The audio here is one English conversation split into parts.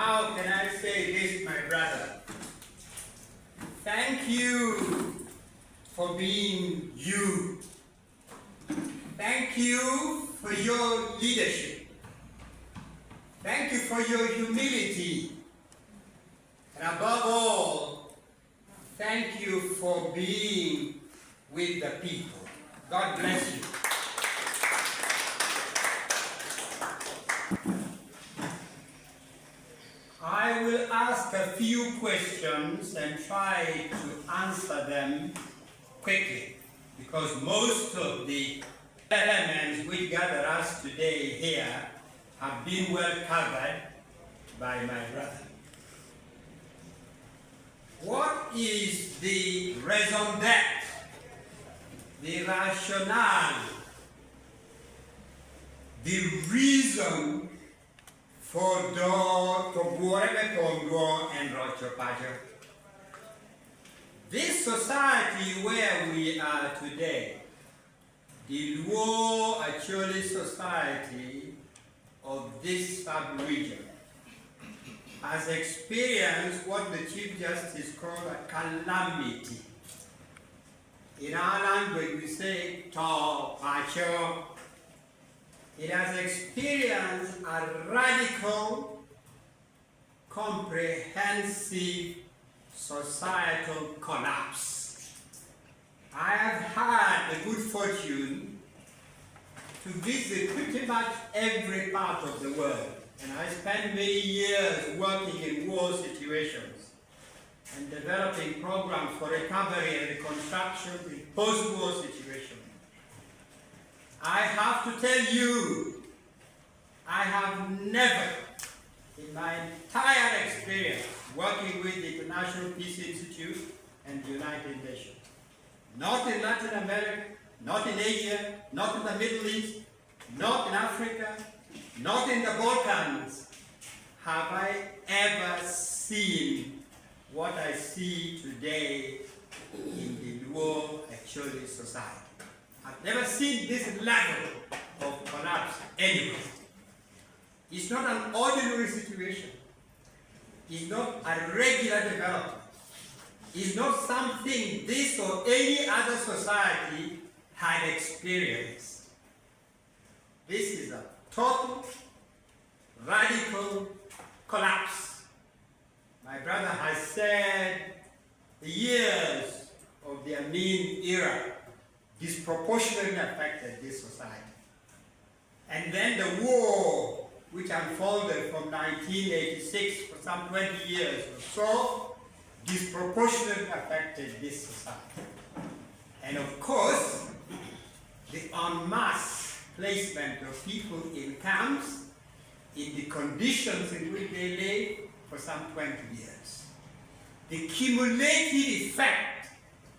How can I say this, my brother? Thank you for being you. Thank you for your leadership. Thank you for your humility. And above all, thank you for being with the people. God bless you. I will ask a few questions and try to answer them quickly, because most of the elements which gather us today here have been well covered by my brother. What is the raison d'etre, the rationale, the reason for and Rochopajo? This society where we are today, the Luo Acholi society of this sub-region, has experienced what the Chief Justice called a calamity. In our language we say to pacho. It has experienced a radical, comprehensive societal collapse. I have had the good fortune to visit pretty much every part of the world, and I spent many years working in war situations and developing programs for recovery and reconstruction in post-war situations. I have to tell you, I have never, in my entire experience working with the International Peace Institute and the United Nations, not in Latin America, not in Asia, not in the Middle East, not in Africa, not in the Balkans, have I ever seen what I see today in the Luo Acholi society. I've never seen this level of collapse anywhere. It's not an ordinary situation. It's not a regular development. It's not something this or any other society had experienced. This is a total, radical collapse. My brother has said the years of the Amin era disproportionately affected this society. And then the war, which unfolded from 1986 for some 20 years or so, disproportionately affected this society. And of course, the en masse placement of people in camps in the conditions in which they live for some 20 years. The cumulative effect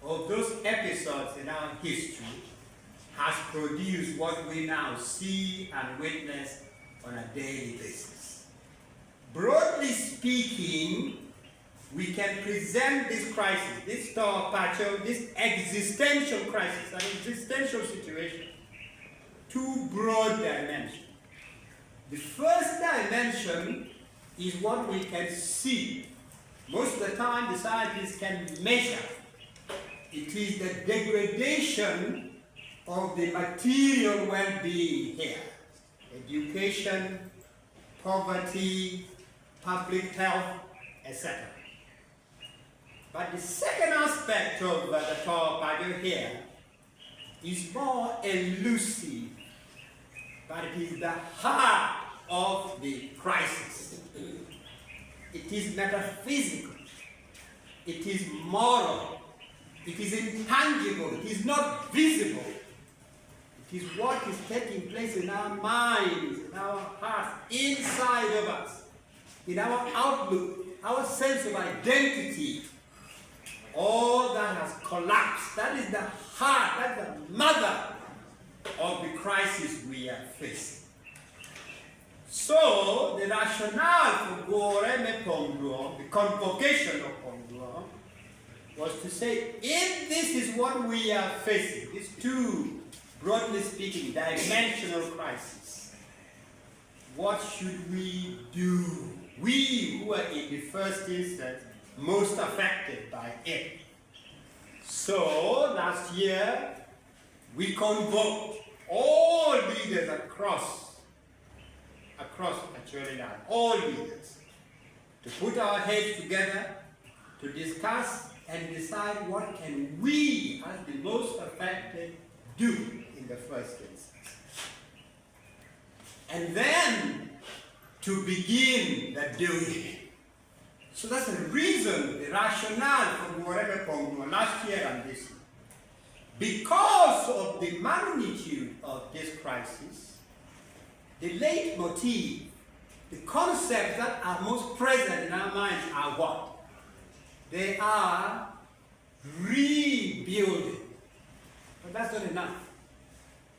of those episodes in our history has produced what we now see and witness on a daily basis. Broadly speaking, we can present this crisis, this Pacho, this existential crisis, an existential situation, two broad dimensions. The first dimension is what we can see. Most of the time, the scientists can measure. It is the degradation of the material well-being here. Education, poverty, public health, etc. But the second aspect of the Pacho here is more elusive, but it is the heart of the crisis. It is metaphysical. It is moral. It is intangible. It is not visible. It is what is taking place in our minds, in our hearts, inside of us, in our outlook, our sense of identity. All that has collapsed. That is the heart, that's the mother of the crisis we are facing. So, the rationale for Goreme Pongruo, the convocation of Pongruo, was to say, if this is what we are facing, these two, broadly speaking, dimensional crises, what should we do we who are in the first instance most affected by it. So last year we convoked all leaders across Acholi land, all leaders, to put our heads together to discuss and decide what can we, as the most affected, do in the first instance. And then to begin the doing. So that's the reason, the rationale for Muareme Pongo last year and this year. Because of the magnitude of this crisis, the leitmotif, the concepts that are most present in our minds are what? They are rebuilding. But that's not enough.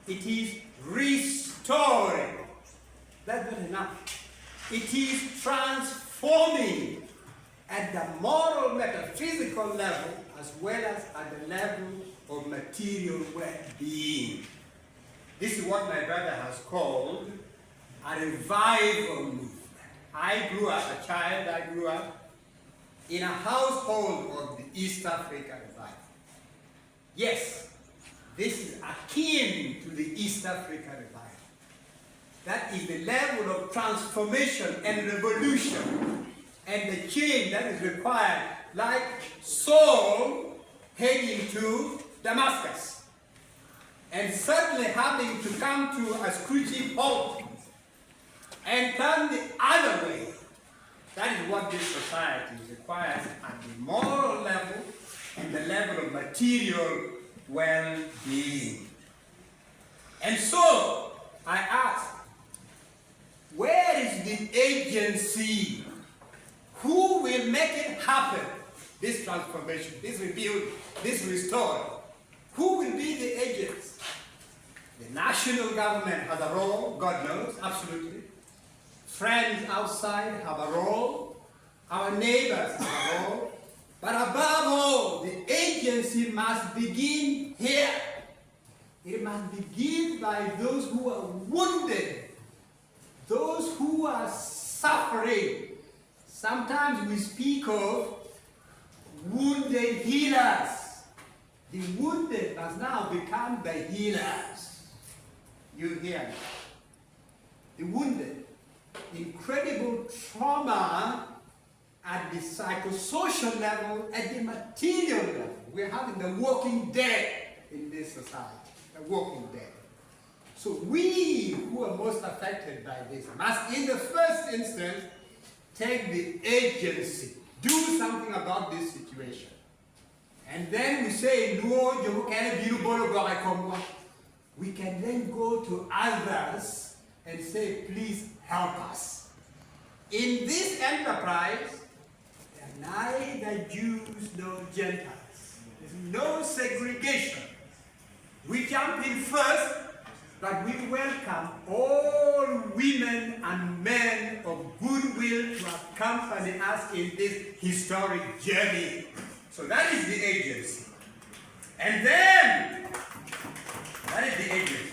It is restoring. That's not enough. It is transforming at the moral, metaphysical level as well as at the level of material well-being. This is what my brother has called a revival movement. I grew up, a child, I grew up in a household of the East Africa revival. Yes, this is akin to the East Africa revival. That is the level of transformation and revolution and the change that is required, like Saul heading to Damascus and suddenly having to come to a screeching halt and turn the other way. That is what this society requires at the moral level and the level of material well-being. And so I ask, where is the agency? Who will make it happen? This transformation, this rebuild, this restore. Who will be the agents? The national government has a role, God knows, absolutely. Friends outside have a role. Our neighbors have a role. But above all, the agency must begin here. It must begin by those who are wounded, those who are suffering. Sometimes we speak of wounded healers. The wounded must now become the healers. You hear me? The wounded. Incredible trauma at the psychosocial level, at the material level. We're having the walking dead in this society. The walking dead. So we who are most affected by this must, in the first instance, take the agency, do something about this situation. And then we say, no, we can then go to others and say, please help us. In this enterprise, there are neither Jews nor Gentiles. There's no segregation. We jump in first, but we welcome all women and men of goodwill to accompany us in this historic journey. So that is the agency. And then, that is the agency.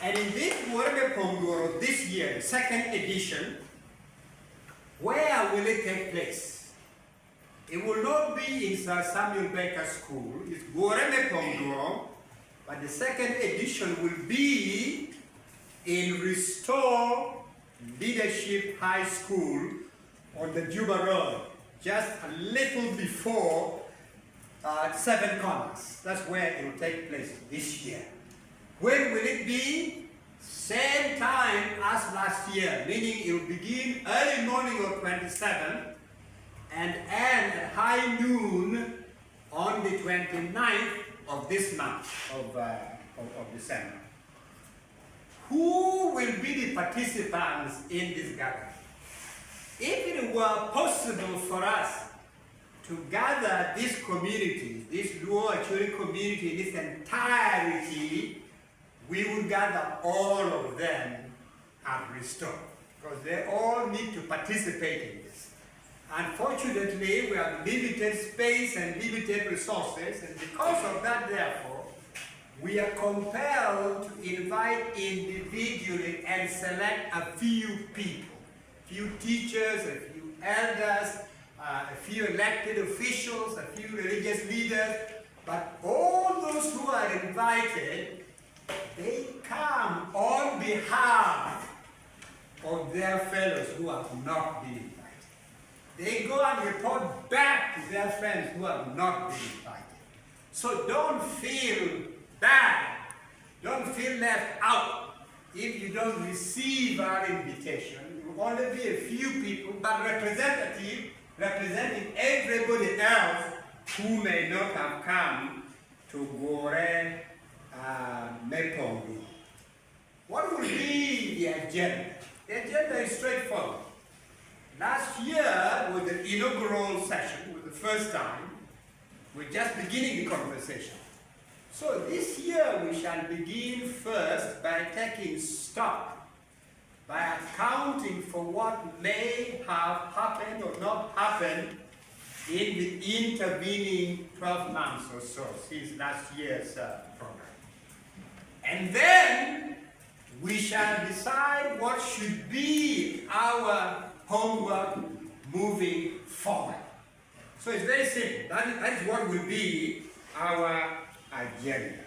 And in this Muareme Pongo this year, the second edition, where will it take place? It will not be in Sir Samuel Baker School. It's Muareme Pongo. But the second edition will be in Restore Leadership High School on the Juba Road, just a little before 7 Corners. That's where it will take place this year. When will it be? Same time as last year, meaning it will begin early morning of 27th and end at high noon on the 29th of this month of December. Who will be the participants in this gathering? If it were possible for us to gather this community, this Luo Acholi community in its entirety, we would gather all of them at Restore, because they all need to participate in this. Unfortunately, we have limited space and limited resources, and because of that, therefore, we are compelled to invite individually and select a few people. few teachers, a few elders, a few elected officials, a few religious leaders, but all those who are invited, they come on behalf of their fellows who have not been invited. They go and report back to their friends who have not been invited. So don't feel bad, don't feel left out if you don't receive our invitation. It will only be a few people, but representing everybody else who may not have come to Gore Mepongi. What will be the agenda? The agenda is straightforward. Last year was the inaugural session, was the first time. We're just beginning the conversation. So this year we shall begin first by taking stock, by accounting for what may have happened or not happened in the intervening 12 months or so since last year's program. And then we shall decide what should be our homework moving forward. So it's very simple. That is what will be our agenda.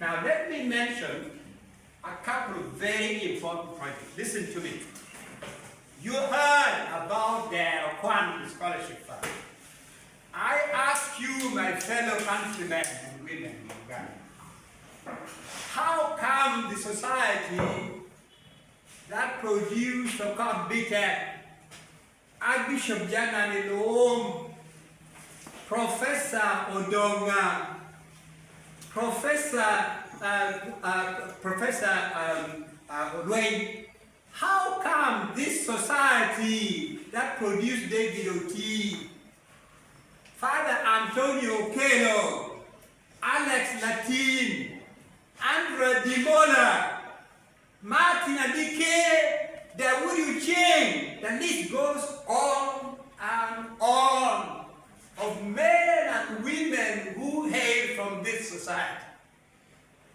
Now let me mention a couple of very important projects. Listen to me. You heard about the Otunu Scholarship Fund. I ask you, my fellow countrymen and women in Uganda, how come the society that produced or competed Archbishop Janani Loom, Professor Odonga, Professor Odway, how come this society that produced David Oti, Father Antonio Kelo, Alex Latin, Andrea Dimola, Martin Adike, Dawudu Cheng, the list goes on and on, of men and women who hail from this society.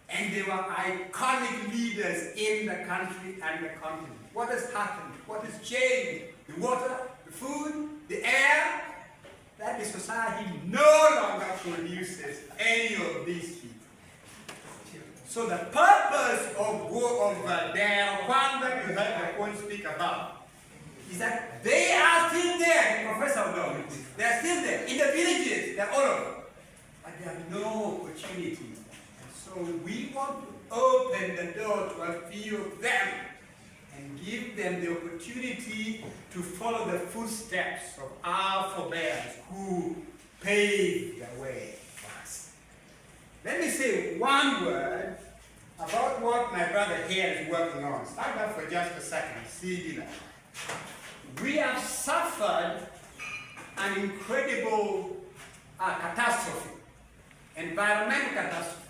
And they were iconic leaders in the country and the continent. What has happened? What has changed? The water, the food, the air? That the society no longer produces any of these people. So the purpose of their one that you heard I won't speak about is that they are still there, the professor of law. They are still there, in the villages, they're all over. But they have no opportunity. And so we want to open the door to a few of them and give them the opportunity to follow the footsteps of our forebears who paved the way for us. Let me say one word about what my brother here is working on. Stand up for just a second. See dinner. We have suffered an incredible catastrophe, environmental catastrophe.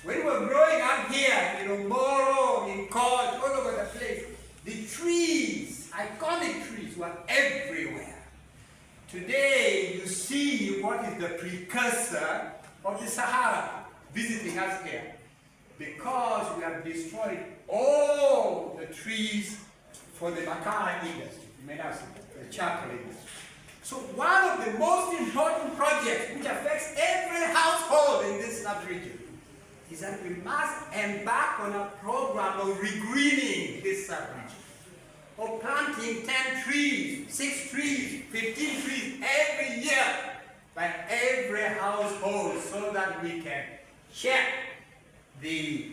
When we were growing up here in Omoro, in Court, all over the place, the trees, iconic trees, were everywhere. Today, you see what is the precursor of the Sahara visiting us here, because we have destroyed all the trees for the Makara industry, the charcoal industry. So one of the most important projects which affects every household in this sub-region is that we must embark on a program of regreening this sub-region, of planting 10 trees, 6 trees, 15 trees every year by every household, so that we can check the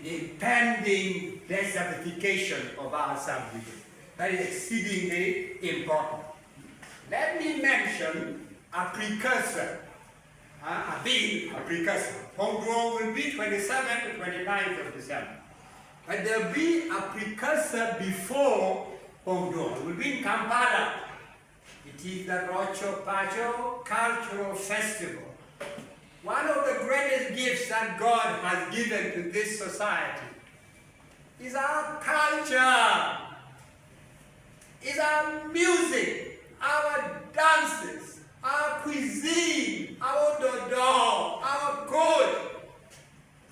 impending desertification of our sub-region. That is exceedingly important. Let me mention a precursor, a precursor. Homegrown will be 27th to 29th of December. But there will be a precursor before homegrown. It will be in Kampala. It is the Rocho Pacho Cultural Festival. One of the greatest gifts that God has given to this society is our culture, is our music, our dances, our cuisine, our dodo, our code,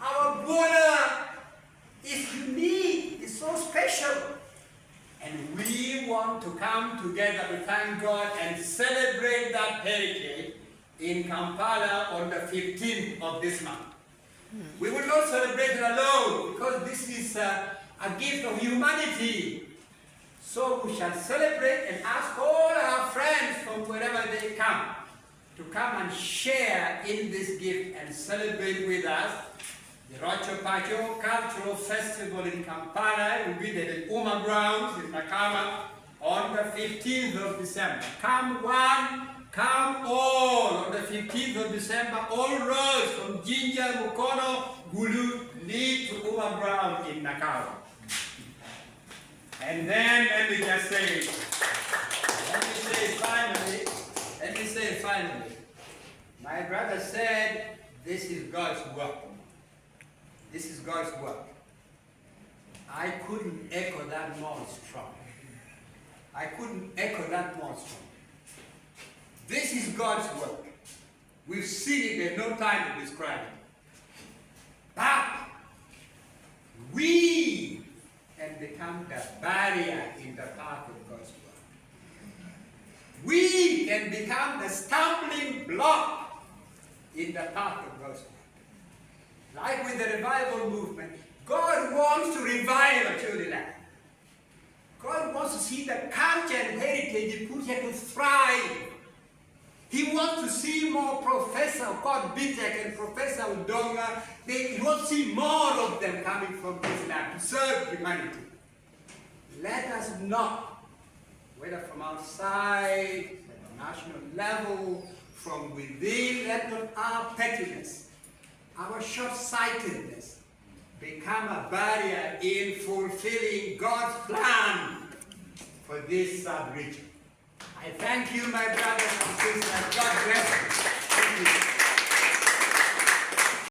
our Buddha is unique, it's so special. And want to come together to thank God and celebrate that heritage in Kampala on the 15th of this month. We will not celebrate it alone because this is a gift of humanity. So we shall celebrate and ask all our friends from wherever they come to come and share in this gift and celebrate with us. The Rocho Pacho Cultural Festival in Kampala will be at the Uma Grounds in Nakama on the 15th of December. Come one, come all. On the 15th of December, all roads from Jinja, Mukono, Gulu lead to Uma Grounds in Nakama. And then let me say finally, my brother said, this is God's work. This is God's work. I couldn't echo that more strong. This is God's work. We've seen it, there's no time to describe it. But we can become the barrier in the path of God's work. We can become the stumbling block in the path of God's work. Like with the revival movement, God wants to revive Acholi land. God wants to see the culture and heritage He put here to thrive. He wants to see more Professor God Bitek and Professor Udonga. He wants to see more of them coming from this land to serve humanity. Let us not, whether from outside, at the national level, from within, let not our pettiness, our short-sightedness become a barrier in fulfilling God's plan for this sub-region. I thank you, my brothers and sisters.